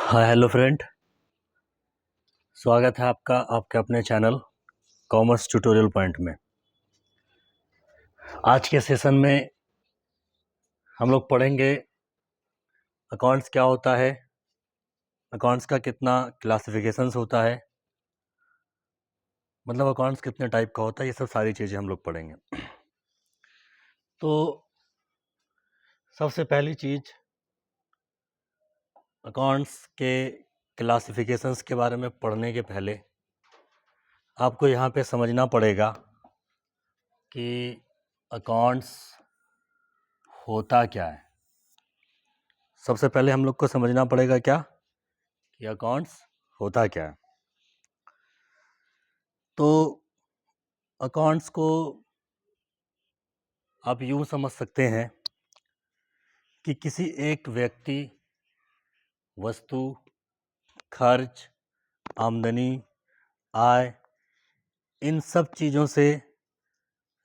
Hi hello friend, स्वागत है आपका आपके अपने चैनल कॉमर्स ट्यूटोरियल पॉइंट में। आज के सेशन में हम लोग पढ़ेंगे अकाउंट्स क्या होता है, अकाउंट्स का कितना क्लासिफिकेशंस होता है, मतलब अकाउंट्स कितने टाइप का होता है, ये सब सारी चीज़ें हम लोग पढ़ेंगे। तो सबसे पहली चीज़, अकाउंट्स के क्लासिफिकेशंस के बारे में पढ़ने के पहले आपको यहाँ पे समझना पड़ेगा कि अकाउंट्स होता क्या है। सबसे पहले हम लोग को समझना पड़ेगा क्या कि अकाउंट्स होता क्या है। तो अकाउंट्स को आप यूँ समझ सकते हैं कि किसी एक व्यक्ति, वस्तु, खर्च, आमदनी, आय, इन सब चीज़ों से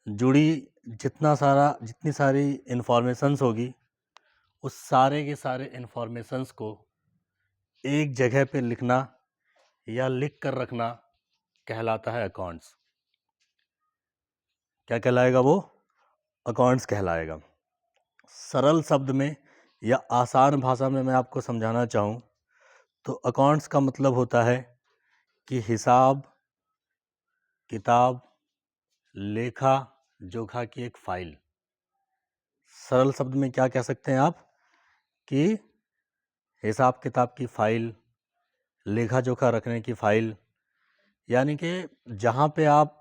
जुड़ी जितनी सारी इन्फॉर्मेशंस होगी, उस सारे के सारे इन्फॉर्मेशंस को एक जगह पे लिखना या लिख कर रखना कहलाता है अकाउंट्स। क्या कहलाएगा वो? अकाउंट्स कहलाएगा। सरल शब्द में या आसान भाषा में मैं आपको समझाना चाहूँ तो अकाउंट्स का मतलब होता है कि हिसाब किताब, लेखा जोखा की एक फाइल। सरल शब्द में क्या कह सकते हैं आप कि हिसाब किताब की फाइल, लेखा जोखा रखने की फाइल, यानी कि जहाँ पे आप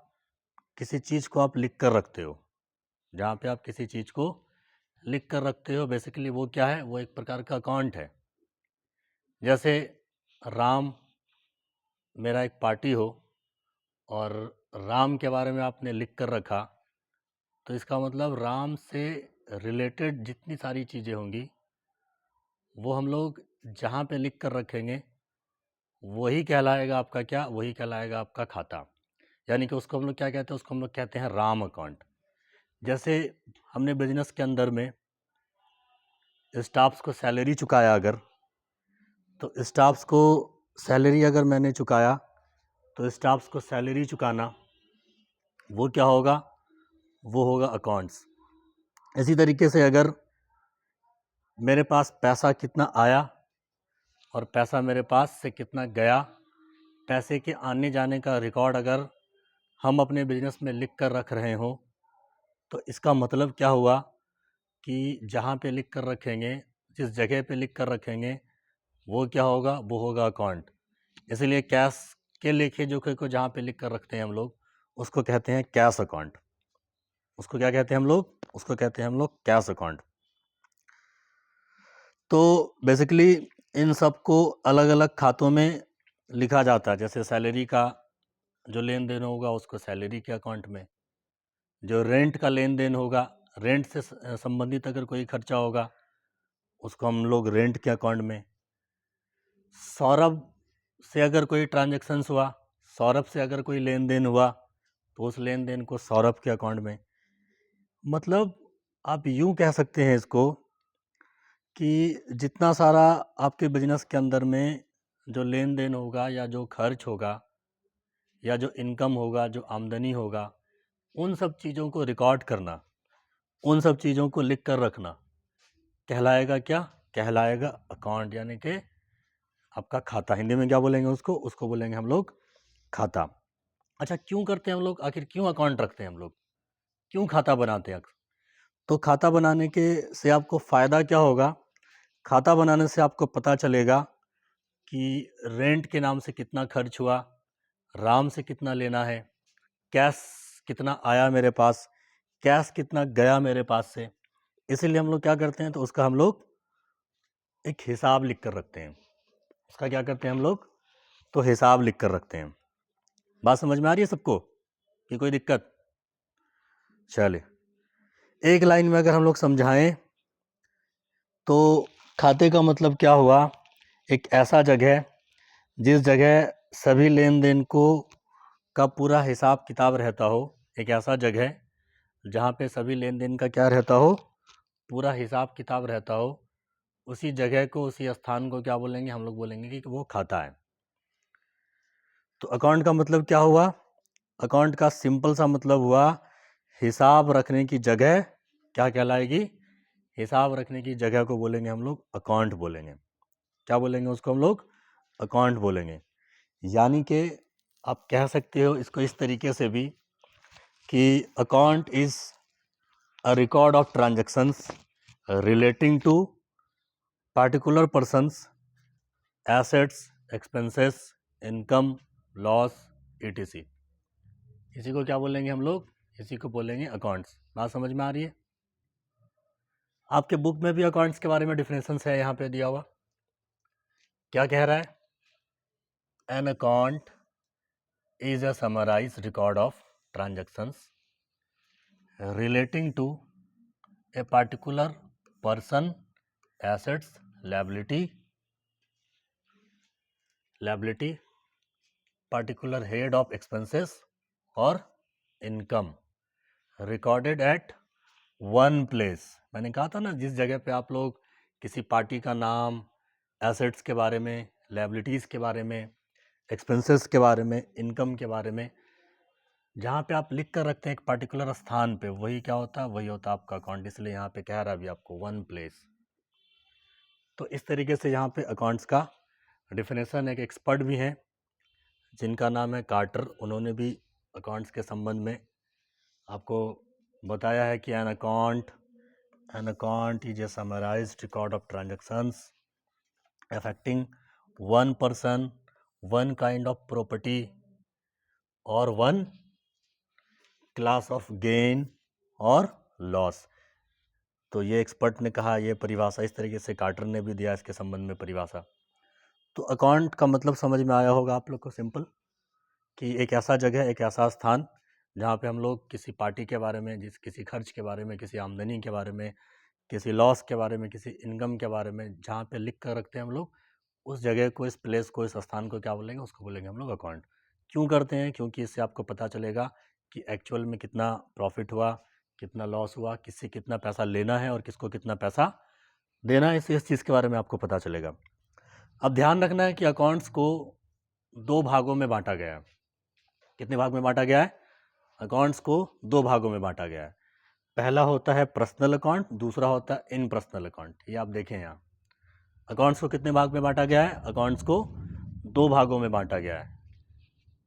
किसी चीज़ को आप लिख कर रखते हो, जहाँ पे आप किसी चीज़ को लिख कर रखते हो, बेसिकली वो क्या है? वो एक प्रकार का अकाउंट है। जैसे राम मेरा एक पार्टी हो और राम के बारे में आपने लिख कर रखा, तो इसका मतलब राम से रिलेटेड जितनी सारी चीज़ें होंगी वो हम लोग जहाँ पे लिख कर रखेंगे वही कहलाएगा आपका क्या? वही कहलाएगा आपका खाता। यानी कि उसको हम लोग क्या कहते हैं? उसको हम लोग कहते हैं राम अकाउंट। जैसे हमने बिजनेस के अंदर में स्टाफ्स को सैलरी चुकाया, अगर तो स्टाफ्स को सैलरी अगर मैंने चुकाया तो स्टाफ्स को सैलरी चुकाना वो क्या होगा? वो होगा अकाउंट्स। इसी तरीके से अगर मेरे पास पैसा कितना आया और पैसा मेरे पास से कितना गया, पैसे के आने जाने का रिकॉर्ड अगर हम अपने बिजनेस में लिख कर रख रहे हो, तो इसका मतलब क्या हुआ कि जहाँ पे लिख कर रखेंगे, जिस जगह पे लिख कर रखेंगे, वो क्या होगा? वो होगा अकाउंट। इसलिए कैश के लेखे जोखे को जहाँ पे लिख कर रखते हैं हम लोग, उसको कहते हैं कैश अकाउंट। उसको क्या कहते हैं हम लोग? उसको कहते हैं हम लोग कैश अकाउंट। तो बेसिकली इन सब को अलग अलग खातों में लिखा जाता है। जैसे सैलरी का जो लेन देन होगा उसको सैलरी के अकाउंट में, जो रेंट का लेन देन होगा, रेंट से संबंधित अगर कोई खर्चा होगा उसको हम लोग रेंट के अकाउंट में, सौरभ से अगर कोई ट्रांजैक्शंस हुआ, सौरभ से अगर कोई लेन देन हुआ तो उस लेन देन को सौरभ के अकाउंट में। मतलब आप यूँ कह सकते हैं इसको कि जितना सारा आपके बिजनेस के अंदर में जो लेन देन होगा या जो खर्च होगा या जो इनकम होगा, जो आमदनी होगा, उन सब चीज़ों को रिकॉर्ड करना, उन सब चीज़ों को लिख कर रखना कहलाएगा क्या? कहलाएगा अकाउंट, यानी कि आपका खाता। हिंदी में क्या बोलेंगे उसको? उसको बोलेंगे हम लोग खाता। अच्छा, क्यों करते हैं हम लोग? आखिर क्यों अकाउंट रखते हैं हम लोग? क्यों खाता बनाते हैं? तो खाता बनाने के से आपको फ़ायदा क्या होगा? खाता बनाने से आपको पता चलेगा कि रेंट के नाम से कितना खर्च हुआ, राम से कितना लेना है, कैश कितना आया मेरे पास, कैश कितना गया मेरे पास से। इसीलिए हम लोग क्या करते हैं? तो उसका हम लोग एक हिसाब लिख कर रखते हैं। उसका क्या करते हैं हम लोग? तो हिसाब लिख कर रखते हैं। बात समझ में आ रही है सबको कि कोई दिक्कत? चलिए, एक लाइन में अगर हम लोग समझाएं तो खाते का मतलब क्या हुआ? एक ऐसा जगह जिस जगह सभी लेन देन को का पूरा हिसाब किताब रहता हो, एक ऐसा जगह जहाँ पे सभी लेन देन का क्या रहता हो? पूरा हिसाब किताब रहता हो, उसी जगह को, उसी स्थान को क्या बोलेंगे? हम लोग बोलेंगे कि वो खाता है। तो अकाउंट का मतलब क्या हुआ? अकाउंट का सिंपल सा मतलब हुआ हिसाब रखने की जगह क्या कहलाएगी? हिसाब रखने की जगह को बोलेंगे हम लोग अकाउंट बोलेंगे। क्या बोलेंगे उसको हम लोग? अकाउंट बोलेंगे। यानी कि आप कह सकते हो इसको इस तरीके से भी कि account is a record of transactions relating to particular persons, assets, expenses, income, loss, etc। इसी को क्या बोलेंगे हम लोग? इसी को बोलेंगे अकाउंट्स। बात समझ में आ रही है? आपके बुक में भी अकाउंट्स के बारे में डिफिनेशंस है यहाँ पे दिया हुआ। क्या कह रहा है? An account is a summarised record of transactions relating to a particular person, assets, liability, particular head of expenses और income recorded at one place. मैंने कहा था ना, जिस जगह पे आप लोग किसी पार्टी का नाम, एसेट्स के बारे में, लायबिलिटीज़ के बारे में, एक्सपेंसेस के बारे में, इनकम के बारे में, जहाँ पे आप लिख कर रखते हैं एक पार्टिकुलर स्थान पे, वही क्या होता है? वही होता है आपका अकाउंट। इसलिए यहाँ पे कह रहा है अभी आपको वन प्लेस। तो इस तरीके से यहाँ पे अकाउंट्स का डिफिनेशन। एक एक्सपर्ट भी हैं जिनका नाम है कार्टर, उन्होंने भी अकाउंट्स के संबंध में आपको बताया है कि N account is a summarised record of transactions affecting one person, one kind of property और वन क्लास ऑफ गेन और लॉस। तो ये एक्सपर्ट ने कहा, ये परिभाषा इस तरीके से कार्टर ने भी दिया इसके संबंध में परिभाषा। तो अकाउंट का मतलब समझ में आया होगा आप लोग को, सिंपल, कि एक ऐसा जगह, एक ऐसा स्थान जहाँ पे हम लोग किसी पार्टी के बारे में, किसी खर्च के बारे में, किसी आमदनी के बारे में, किसी लॉस के बारे में, किसी इनकम के बारे में जहाँ पे लिख कर रखते हैं हम लोग, उस जगह को, इस प्लेस को, इस स्थान को क्या बोलेंगे? उसको बोलेंगे हम लोग अकाउंट। क्यों करते हैं? क्योंकि इससे आपको पता चलेगा कि एक्चुअल में कितना प्रॉफिट हुआ, कितना लॉस हुआ, किससे कितना पैसा लेना है और किसको कितना पैसा देना है, इस चीज़ के बारे में आपको पता चलेगा। अब ध्यान रखना है कि अकाउंट्स को दो भागों में बांटा गया है। कितने भाग में बांटा गया है? अकाउंट्स को दो भागों में बांटा गया है। पहला होता है पर्सनल अकाउंट, दूसरा होता है इन पर्सनल अकाउंट। ये आप देखें यहाँ अकाउंट्स को कितने भाग में बांटा गया है? अकाउंट्स को दो भागों में बांटा गया है।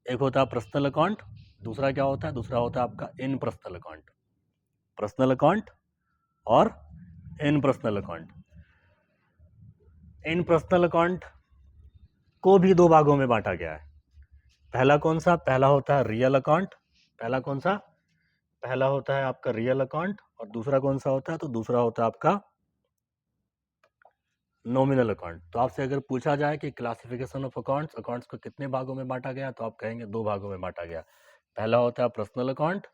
एक होता है पर्सनल अकाउंट, दूसरा क्या होता है? दूसरा होता है आपका इन पर्सनल अकाउंट। पर्सनल अकाउंट और इन पर्सनल अकाउंट। इन पर्सनल अकाउंट को भी दो भागों में बांटा गया है। पहला कौन सा? पहला होता है रियल अकाउंट। पहला कौन सा? पहला होता है आपका रियल अकाउंट। और दूसरा कौन सा होता है? तो दूसरा होता है आपका नॉमिनल अकाउंट। तो आपसे अगर पूछा जाए कि क्लासिफिकेशन ऑफ अकाउंट्स, अकाउंट्स को कितने भागों में बांटा गया, तो आप कहेंगे दो भागों में बांटा गया। पहला होता है पर्सनल अकाउंट,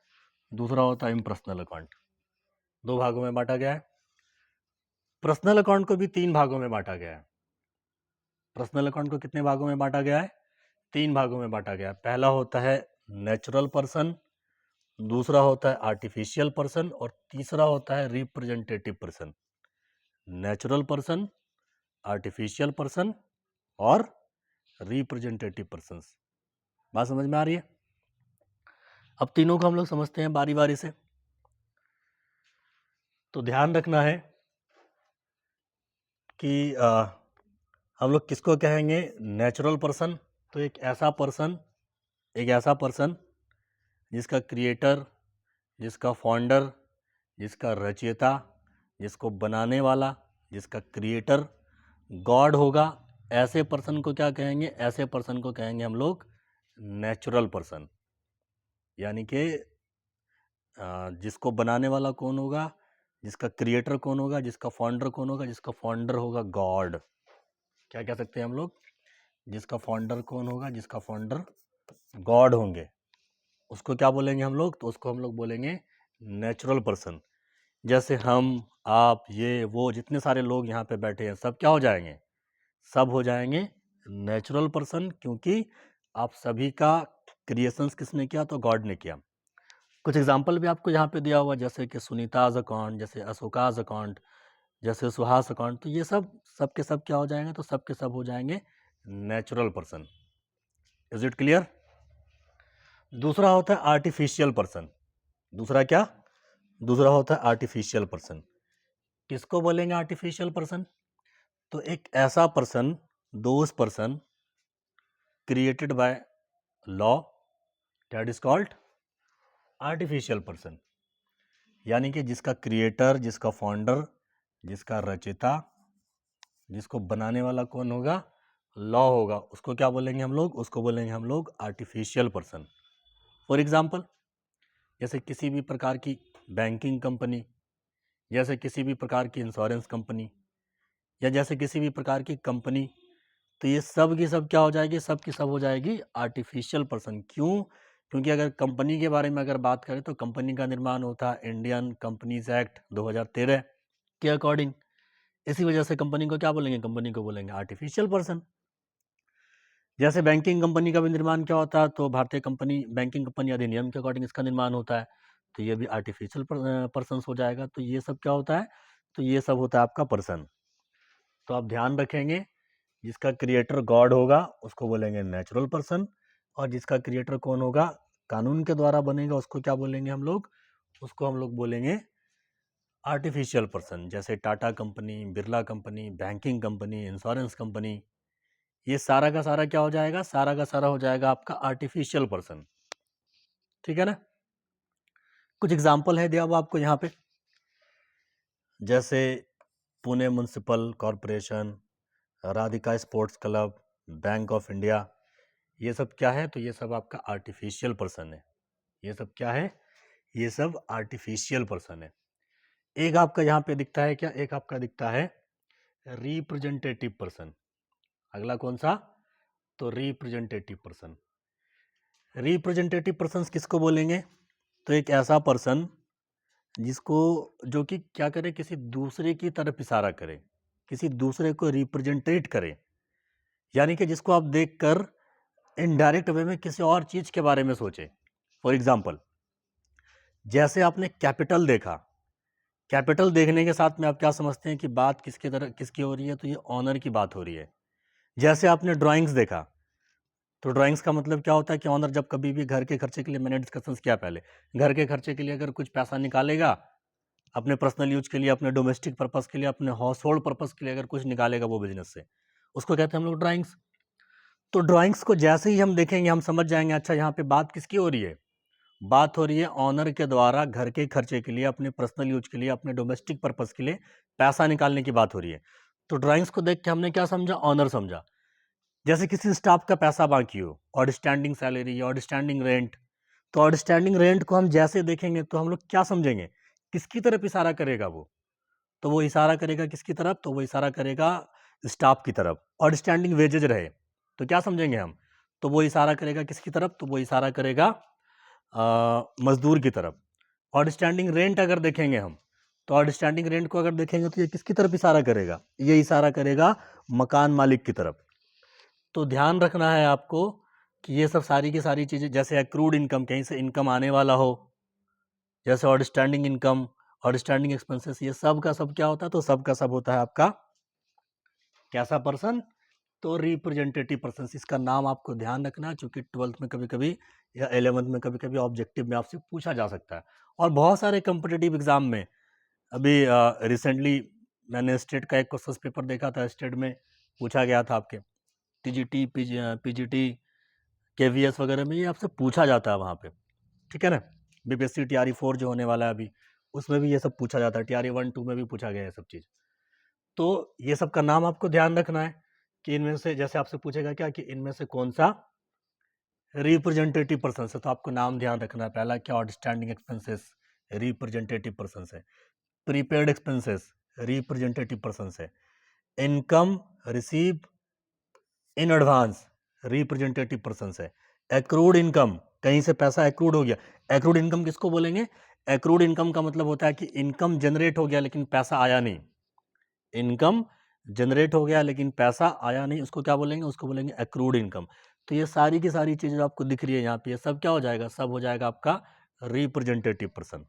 दूसरा होता है इम्पर्सनल अकाउंट। दो भागों में बांटा गया है। पर्सनल अकाउंट को भी तीन भागों में बांटा गया है। पर्सनल अकाउंट को कितने भागों में बांटा गया है? तीन भागों में बांटा गया है। पहला होता है नेचुरल पर्सन, दूसरा होता है आर्टिफिशियल पर्सन और तीसरा होता है representative person. Natural person, artificial person और रिप्रेजेंटेटिव पर्सन्स। बात समझ में आ रही है? अब तीनों को हम लोग समझते हैं बारी बारी से। तो ध्यान रखना है कि हम लोग किसको कहेंगे? Natural person. तो एक ऐसा पर्सन जिसका क्रिएटर, जिसका फाउंडर, जिसका रचयिता, जिसको बनाने वाला, जिसका क्रिएटर गॉड होगा, ऐसे पर्सन को क्या कहेंगे? ऐसे पर्सन को कहेंगे हम लोग नेचुरल पर्सन। यानी कि जिसको बनाने वाला कौन होगा, जिसका क्रिएटर कौन होगा, जिसका फाउंडर कौन होगा? जिसका फाउंडर होगा गॉड। क्या कह सकते हैं हम लोग? जिसका फाउंडर कौन होगा? जिसका फाउंडर गॉड होंगे, उसको क्या बोलेंगे हम लोग? तो उसको हम लोग बोलेंगे नेचुरल पर्सन। जैसे हम, आप, ये, वो, जितने सारे लोग यहाँ पे बैठे हैं, सब क्या हो जाएंगे? सब हो जाएंगे नेचुरल पर्सन, क्योंकि आप सभी का क्रिएशंस किसने किया? तो गॉड ने किया। कुछ एग्जाम्पल भी आपको यहाँ पे दिया हुआ, जैसे कि सुनीताज अकाउंट, जैसे अशोकाज अकाउंट, जैसे सुहास अकाउंट, तो ये सब के सब क्या हो जाएंगे, तो सब के सब हो जाएंगे natural person. Is it clear? दूसरा होता है आर्टिफिशियल पर्सन। दूसरा क्या? दूसरा होता है आर्टिफिशियल पर्सन। किसको बोलेंगे आर्टिफिशियल पर्सन? तो एक ऐसा person, those person created by law, that is called artificial person. यानी कि जिसका क्रिएटर, जिसका फाउंडर, जिसका रचयिता, जिसको बनाने वाला कौन होगा? लॉ होगा। उसको क्या बोलेंगे हम लोग? उसको बोलेंगे हम लोग आर्टिफिशियल पर्सन। फॉर एग्जाम्पल, जैसे किसी भी प्रकार की बैंकिंग कंपनी, जैसे किसी भी प्रकार की इंश्योरेंस कंपनी, या जैसे किसी भी प्रकार की कंपनी, तो ये सब की सब क्या हो जाएगी? सब की सब हो जाएगी आर्टिफिशियल पर्सन। क्यों? क्योंकि अगर कंपनी के बारे में अगर बात करें तो कंपनी का निर्माण होता है इंडियन कंपनीज एक्ट 2013 के अकॉर्डिंग। इसी वजह से कंपनी को क्या बोलेंगे? कंपनी को बोलेंगे आर्टिफिशियल पर्सन। जैसे बैंकिंग कंपनी का भी निर्माण क्या होता है? तो भारतीय कंपनी बैंकिंग कंपनी अधिनियम के अकॉर्डिंग इसका निर्माण होता है, तो ये भी आर्टिफिशियल पर्सन हो जाएगा। तो ये सब क्या होता है? तो ये सब होता है आपका पर्सन। तो आप ध्यान रखेंगे, जिसका क्रिएटर गॉड होगा उसको बोलेंगे नेचुरल पर्सन, और जिसका क्रिएटर कौन होगा? कानून के द्वारा बनेगा, उसको क्या बोलेंगे हम लोग? उसको हम लोग बोलेंगे आर्टिफिशियल पर्सन। जैसे Tata company, Birla company, banking company, insurance company, ये सारा का सारा क्या हो जाएगा? सारा का सारा हो जाएगा आपका आर्टिफिशियल पर्सन। ठीक है ना? कुछ एग्जाम्पल है दिया हुआ आपको यहाँ पे, जैसे Pune municipal corporation, Radhika sports club, bank of India, ये सब क्या है? तो ये सब आपका आर्टिफिशियल पर्सन है। ये सब क्या है? ये सब आर्टिफिशियल पर्सन है। एक आपका यहाँ पे दिखता है क्या? एक आपका दिखता है रिप्रेजेंटेटिव पर्सन। अगला कौन सा? तो रिप्रेजेंटेटिव पर्सन। रिप्रेजेंटेटिव पर्सन किसको बोलेंगे? तो एक ऐसा पर्सन जिसको, जो कि क्या करे? किसी दूसरे की तरफ इशारा करे, किसी दूसरे को रिप्रेजेंटेट करे, यानी कि जिसको आप देखकर इनडायरेक्ट वे में किसी और चीज के बारे में सोचे। फॉर एग्जाम्पल, जैसे आपने कैपिटल देखा, कैपिटल देखने के साथ में आप क्या समझते हैं कि बात किसके तरह किसकी हो रही है? तो ये ऑनर की बात हो रही है। जैसे आपने ड्राइंग्स देखा, तो ड्राइंग्स का मतलब क्या होता है कि ऑनर जब कभी भी घर के खर्चे के लिए, मैंने डिस्कशन किया पहले, घर के खर्चे के लिए अगर कुछ पैसा निकालेगा अपने पर्सनल यूज के लिए, अपने डोमेस्टिक पर्पस के लिए, अपने हाउस होल्ड पर्पस के लिए अगर कुछ निकालेगा वो बिजनेस से, उसको कहते हैं हम लोग ड्राइंग्स। तो ड्राइंग्स को जैसे ही हम देखेंगे हम समझ जाएंगे, अच्छा यहाँ पे बात किसकी हो रही है? बात हो रही है ऑनर के द्वारा घर के खर्चे के लिए, अपने पर्सनल यूज के लिए, अपने डोमेस्टिक पर्पस के लिए पैसा निकालने की बात हो रही है। तो ड्राइंग्स को देख के हमने क्या समझा? ऑनर समझा। जैसे किसी स्टाफ का पैसा बाकी हो, आउटस्टैंडिंग सैलरी, आउटस्टैंडिंग रेंट, तो आउटस्टैंडिंग रेंट को हम जैसे देखेंगे तो हम लोग क्या समझेंगे? किसकी तरफ इशारा करेगा वो? तो वो इशारा करेगा किसकी तरफ? तो वो इशारा करेगा स्टाफ की तरफ। आउटस्टैंडिंग वेजेज रहे तो क्या समझेंगे हम? तो वो इशारा करेगा किसकी तरफ? तो वो इशारा करेगा मजदूर की तरफ। आउटस्टैंडिंग रेंट अगर देखेंगे हम, तो आउटस्टैंडिंग रेंट को अगर देखेंगे तो ये किसकी तरफ इशारा करेगा? ये इशारा करेगा मकान मालिक की तरफ। तो ध्यान रखना है आपको कि ये सब सारी की सारी चीज़ें, जैसे एक्रूड इनकम, कहीं से इनकम आने वाला हो, जैसे आउटस्टैंडिंग इनकम, आउटस्टैंडिंग एक्सपेंसेस, ये सब का सब क्या होता है? तो सब का सब होता है आपका कैसा पर्सन? तो रिप्रेजेंटेटिव पर्सन। इसका नाम आपको ध्यान रखना है, क्योंकि 12th में कभी कभी या 11th में कभी कभी ऑब्जेक्टिव में आपसे पूछा जा सकता है। और बहुत सारे कम्पिटिटिव एग्जाम में, अभी रिसेंटली मैंने स्टेट का एक क्वेश्चन पेपर देखा था, स्टेट में पूछा गया था आपके टीजीटी, पीजीटी, केवीएस वगैरह में, ये आपसे पूछा जाता है वहाँ पे। ठीक है ना? बीपीएससी टीआरई 4 जो होने वाला है अभी, उसमें भी ये सब पूछा जाता है, टीआरई 1 2 में भी पूछा गया है सब चीज़। तो ये सब का नाम आपको ध्यान रखना है कि इनमें से, जैसे आपसे पूछेगा क्या कि इनमें से कौन सा रिप्रेजेंटेटिव पर्सन है, तो आपको नाम ध्यान रखना है। पहला क्या? आउटस्टैंडिंग एक्सपेंसेस, रिप्रेजेंटेटिव पर्सन है। प्रीपेड एक्सपेंसेस, रिप्रेजेंटेटिव पर्सन है। Income receive in advance, representative person है। एक्रूड इनकम, कहीं से पैसा एक्रूड हो गया, एक्रूड इनकम किसको बोलेंगे? एक्रूड इनकम का मतलब होता है कि इनकम जनरेट हो गया लेकिन पैसा आया नहीं। इनकम जनरेट हो गया लेकिन पैसा आया नहीं, उसको क्या बोलेंगे? उसको बोलेंगे एक्रूड इनकम। तो ये सारी की सारी चीज़ें जो आपको दिख रही है यहाँ पे, ये सब क्या हो जाएगा? सब हो जाएगा आपका रिप्रेजेंटेटिव पर्सन।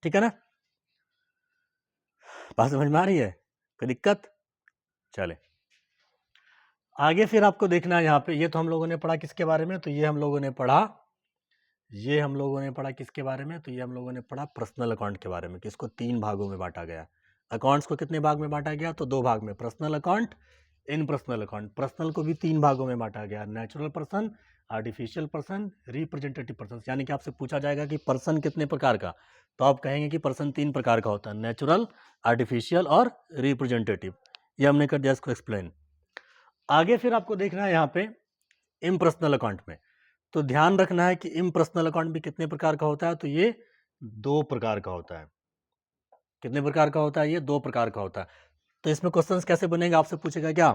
ठीक है ना, बात समझ में आ रही है, कोई दिक्कत? चले आगे फिर आपको देखना है यहाँ पे, ये तो हम लोगों ने पढ़ा किसके बारे में, तो ये हम लोगों ने पढ़ा किसके बारे में, तो ये हम लोगों ने पढ़ा पर्सनल अकाउंट के बारे में, कि इसको 3 भागों में बांटा गया। अकाउंट्स को कितने भाग में बांटा गया, तो 2 भाग में, पर्सनल अकाउंट, इन पर्सनल अकाउंट। पर्सनल को भी 3 भागों में बांटा गया, natural person, artificial person, representative person. यानी कि आपसे पूछा जाएगा कि पर्सन कितने प्रकार का, तो आप कहेंगे कि पर्सन 3 प्रकार का होता है, नेचुरल, आर्टिफिशियल और रिप्रेजेंटेटिव। ये हमने कर दिया इसको एक्सप्लेन। आगे फिर आपको देखना है यहाँ पे इम्पर्सनल अकाउंट में, तो ध्यान रखना है कि इम्पर्सनल अकाउंट भी कितने प्रकार का होता है, तो ये 2 प्रकार का होता है। कितने प्रकार का होता है, ये 2 प्रकार का होता है। तो इसमें क्वेश्चंस कैसे बनेगा, आपसे पूछेगा क्या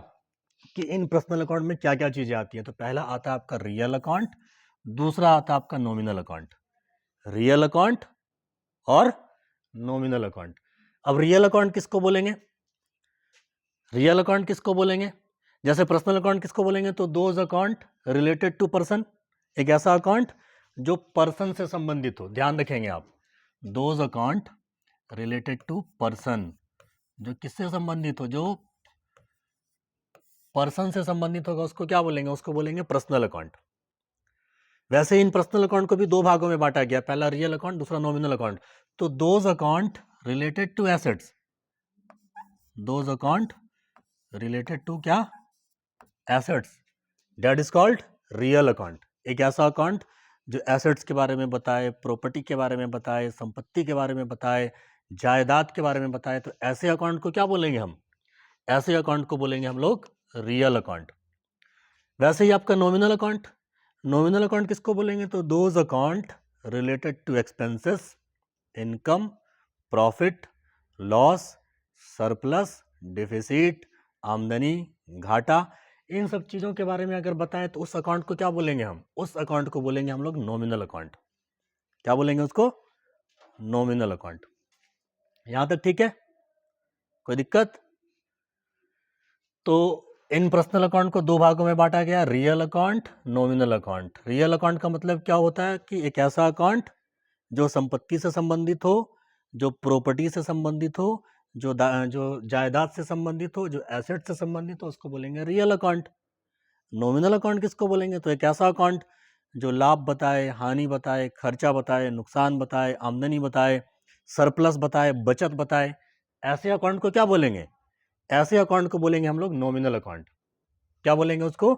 कि इन पर्सनल अकाउंट में क्या क्या चीजें आती हैं। तो पहला आता है आपका रियल अकाउंट, दूसरा आता है आपका नॉमिनल अकाउंट। रियल अकाउंट और नॉमिनल अकाउंट। अब रियल अकाउंट किसको बोलेंगे, रियल अकाउंट किसको बोलेंगे, जैसे पर्सनल अकाउंट किसको बोलेंगे, तो those account related to person, एक ऐसा अकाउंट जो पर्सन से संबंधित हो। ध्यान रखेंगे आप, those account related to person, जो किससे संबंधित हो, जो पर्सन से संबंधित होगा उसको क्या बोलेंगे, उसको बोलेंगे पर्सनल अकाउंट। वैसे इन पर्सनल अकाउंट को भी 2 भागों में बांटा गया, पहला रियल अकाउंट, दूसरा नॉमिनल अकाउंट। तो those account related to assets, those account related to क्या, assets, that is called real account. एक ऐसा अकाउंट जो एसेट्स के बारे में बताए, प्रॉपर्टी के बारे में बताए, संपत्ति के बारे में बताए, जायदाद के बारे में बताए, तो ऐसे अकाउंट को क्या बोलेंगे हम, ऐसे अकाउंट को बोलेंगे हम लोग रियल अकाउंट। वैसे ही आपका नॉमिनल अकाउंट, नॉमिनल अकाउंट किसको बोलेंगे, तो those account related to expenses, income, profit, loss, surplus, deficit, आमदनी, घाटा, इन सब चीज़ों के बारे में अगर बताएं तो उस अकाउंट को क्या बोलेंगे हम, उस अकाउंट को बोलेंगे हम लोग नॉमिनल अकाउंट। क्या बोलेंगे उसको, नॉमिनल अकाउंट। यहां तक ठीक है, कोई दिक्कत? तो इन पर्सनल अकाउंट को 2 भागों में बांटा गया, real account, nominal account. Real account का मतलब क्या होता है कि एक ऐसा अकाउंट जो संपत्ति से संबंधित हो, जो प्रॉपर्टी से संबंधित हो, जो जायदाद से संबंधित हो, जो एसेट से संबंधित हो, उसको बोलेंगे रियल अकाउंट। नॉमिनल अकाउंट किसको बोलेंगे, तो एक ऐसा अकाउंट जो लाभ बताए, हानि बताए, खर्चा बताए, नुकसान बताए, आमदनी बताए, सरप्लस बताए, बचत बताए, ऐसे अकाउंट को क्या बोलेंगे, ऐसे अकाउंट को बोलेंगे हम लोग नॉमिनल अकाउंट। क्या बोलेंगे उसको,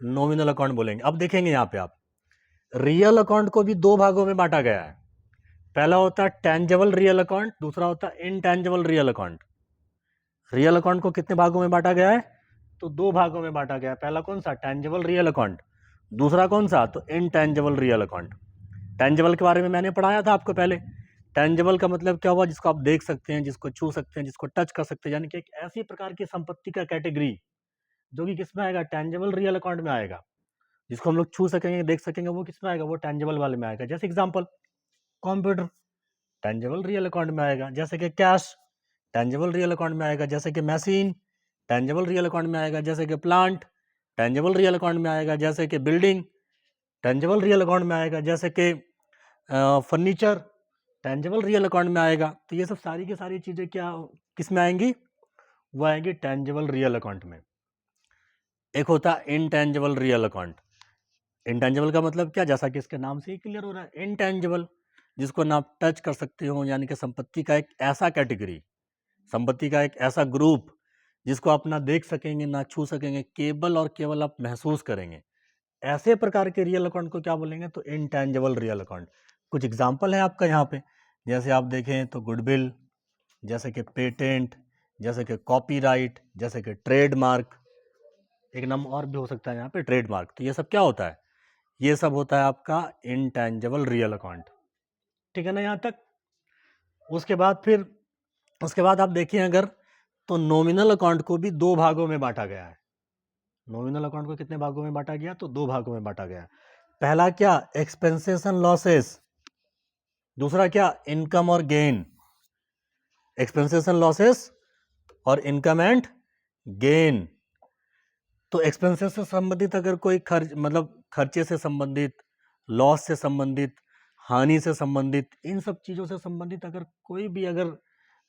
नॉमिनल अकाउंट बोलेंगे। अब देखेंगे यहाँ पे आप, रियल अकाउंट को भी 2 भागों में बांटा गया है। पहला होता है टेंजेबल रियल अकाउंट, दूसरा होता है intangible real account. Real account को कितने भागों में बांटा गया है, तो 2 भागों में बांटा गया है। पहला कौन सा, टेंजेबल रियल अकाउंट, दूसरा कौन सा, तो इनटेंजेबल रियल अकाउंट। टेंजेबल के बारे में मैंने पढ़ाया था आपको पहले। टेंजेबल का मतलब क्या हुआ, जिसको आप देख सकते हैं, जिसको छू सकते हैं, जिसको टच कर सकते हैं, यानी कि एक ऐसी प्रकार की संपत्ति का कैटेगरी जो कि किसमें आएगा, टेंजेबल रियल अकाउंट में आएगा। जिसको हम लोग छू सकेंगे, देख सकेंगे, वो किसमें आएगा, वो टेंजेबल वाले में आएगा। जैसे example, computer tangible real account में आएगा, जैसे कि कैश टेंजेबल रियल अकाउंट में आएगा, जैसे कि मशीन टेंजेबल रियल अकाउंट में आएगा, जैसे कि प्लांट टेंजेबल रियल अकाउंट में आएगा, जैसे कि बिल्डिंग टेंजेबल रियल अकाउंट में आएगा, जैसे कि फर्नीचर टेंजेबल रियल अकाउंट में आएगा। तो ये सब सारी की सारी चीज़ें क्या किस में आएंगी, वो आएंगी टेंजेबल रियल अकाउंट में। एक होता है इनटेंजेबल रियल अकाउंट। इनटेंजेबल का मतलब क्या, जैसा कि इसके नाम से ही क्लियर हो रहा है, इनटेंजेबल, जिसको ना आप टच कर सकते हो, यानी कि संपत्ति का एक ऐसा कैटेगरी, संपत्ति का एक ऐसा ग्रुप जिसको आप ना देख सकेंगे, ना छू सकेंगे, केवल और केवल आप महसूस करेंगे। ऐसे प्रकार के रियल अकाउंट को क्या बोलेंगे, तो इनटेंजेबल रियल अकाउंट। कुछ एग्जांपल है आपका यहाँ पे, जैसे आप देखें तो गुडविल, जैसे कि पेटेंट, जैसे कि कॉपीराइट, जैसे कि ट्रेडमार्क, एक नाम और भी हो सकता है यहाँ पे ट्रेडमार्क। तो ये सब क्या होता है, ये सब होता है आपका इनटेंजेबल रियल अकाउंट। ठीक है ना यहाँ तक। उसके बाद आप देखिए अगर, तो नॉमिनल अकाउंट को भी 2 भागों में बांटा गया है। नॉमिनल अकाउंट को कितने भागों में बांटा गया, तो 2 भागों में बांटा गया। पहला क्या, एक्सपेंसेस एंड लॉसेस, दूसरा क्या, इनकम और गेन। एक्सपेंसेस एंड लॉसेस और इनकम एंड गेन। तो एक्सपेंसेस से संबंधित अगर कोई खर्च, मतलब खर्चे से संबंधित, लॉस से संबंधित, हानि से संबंधित, इन सब चीज़ों से संबंधित अगर कोई भी अगर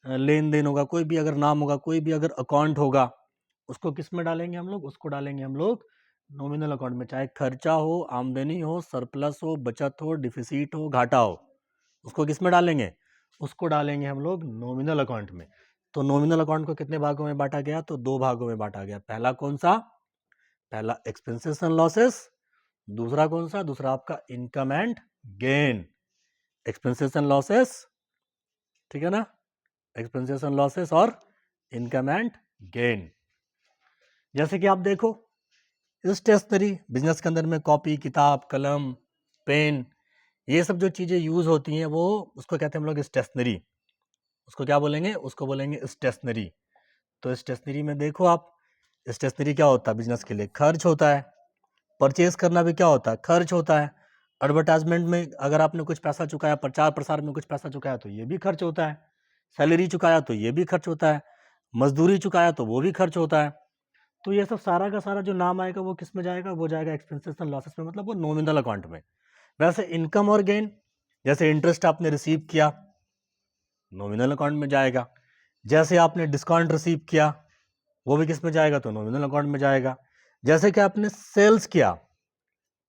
लेन देन होगा, कोई भी अगर नाम होगा, कोई भी अगर अकाउंट होगा, उसको किस में डालेंगे हम लोग? उसको डालेंगे हम लोग नॉमिनल अकाउंट में। चाहे खर्चा हो, आमदनी हो, सरप्लस हो, बचत हो, डिफिसिट हो, घाटा हो, उसको किस में डालेंगे? उसको डालेंगे हम लोग नॉमिनल अकाउंट में। तो नॉमिनल अकाउंट को कितने भागों में बांटा गया? तो 2 भागों में बांटा गया। पहला कौन सा? पहला एक्सपेंसेस एंड लॉसेस। दूसरा कौन सा? दूसरा आपका income and gain. Expenses and losses, ठीक है ना? एक्सपेंसेस एंड लॉसेस और इनकम एंड गेन। जैसे कि आप देखो, स्टेशनरी बिजनेस के अंदर में कॉपी, किताब, कलम, पेन, ये सब जो चीज़ें यूज़ होती हैं वो उसको कहते हैं हम लोग स्टेशनरी। उसको क्या बोलेंगे? उसको बोलेंगे स्टेशनरी। तो स्टेशनरी में देखो आप, स्टेशनरी क्या होता है? बिजनेस के लिए खर्च होता है। परचेज करना भी क्या होता है? खर्च होता है। एडवर्टाइजमेंट में अगर आपने कुछ पैसा चुकाया, प्रचार प्रसार में कुछ पैसा चुकाया तो ये भी खर्च होता है। सैलरी चुकाया तो ये भी खर्च होता है। मजदूरी चुकाया तो वो भी खर्च होता है। तो ये सब सारा का सारा जो नाम आएगा वो किस में जाएगा? वो जाएगा एक्सपेंसेस एंड लॉसेस में, मतलब वो नॉमिनल अकाउंट में। वैसे इनकम और गेन, जैसे इंटरेस्ट आपने रिसीव किया, नॉमिनल अकाउंट में जाएगा। जैसे आपने डिस्काउंट रिसीव किया, वो भी किस में जाएगा? तो नॉमिनल अकाउंट में जाएगा। जैसे कि आपने सेल्स किया,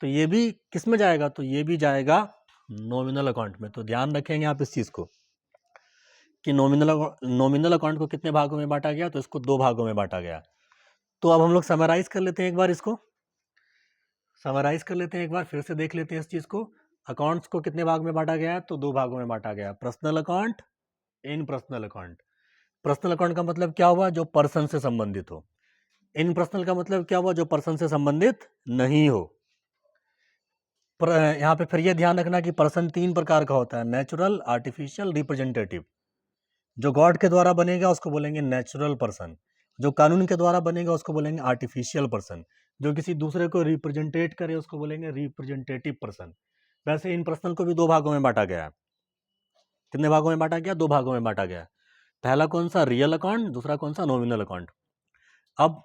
तो ये भी किस में जाएगा? तो ये भी जाएगा नॉमिनल अकाउंट में। तो ध्यान रखेंगे आप इस चीज़ को कि नॉमिनल अकाउंट को कितने भागों में बांटा गया? तो इसको 2 भागों में बांटा गया। तो अब हम लोग समराइज कर लेते हैं एक बार, इसको समराइज कर लेते हैं एक बार, फिर से देख लेते हैं इस चीज़ को। अकाउंट्स को कितने भाग में बांटा गया है? तो 2 भागों में बांटा गया। पर्सनल अकाउंट, इन पर्सनल अकाउंट। पर्सनल अकाउंट का मतलब क्या हुआ? जो पर्सन से संबंधित हो। इन पर्सनल का मतलब क्या हुआ? जो पर्सन से संबंधित नहीं हो। यहाँ पे फिर ये ध्यान रखना कि पर्सन 3 प्रकार का होता है: नेचुरल, आर्टिफिशियल, रिप्रेजेंटेटिव। जो गॉड के द्वारा बनेगा उसको बोलेंगे नेचुरल पर्सन। जो कानून के द्वारा बनेगा उसको बोलेंगे आर्टिफिशियल पर्सन। जो किसी दूसरे को रिप्रेजेंटेट करे उसको बोलेंगे रिप्रेजेंटेटिव पर्सन। वैसे इन पर्सनल को भी 2 भागों में बांटा गया है। कितने भागों में बांटा गया? 2 भागों में बांटा गया। पहला कौन सा? Real account. दूसरा कौन सा? Nominal account. अब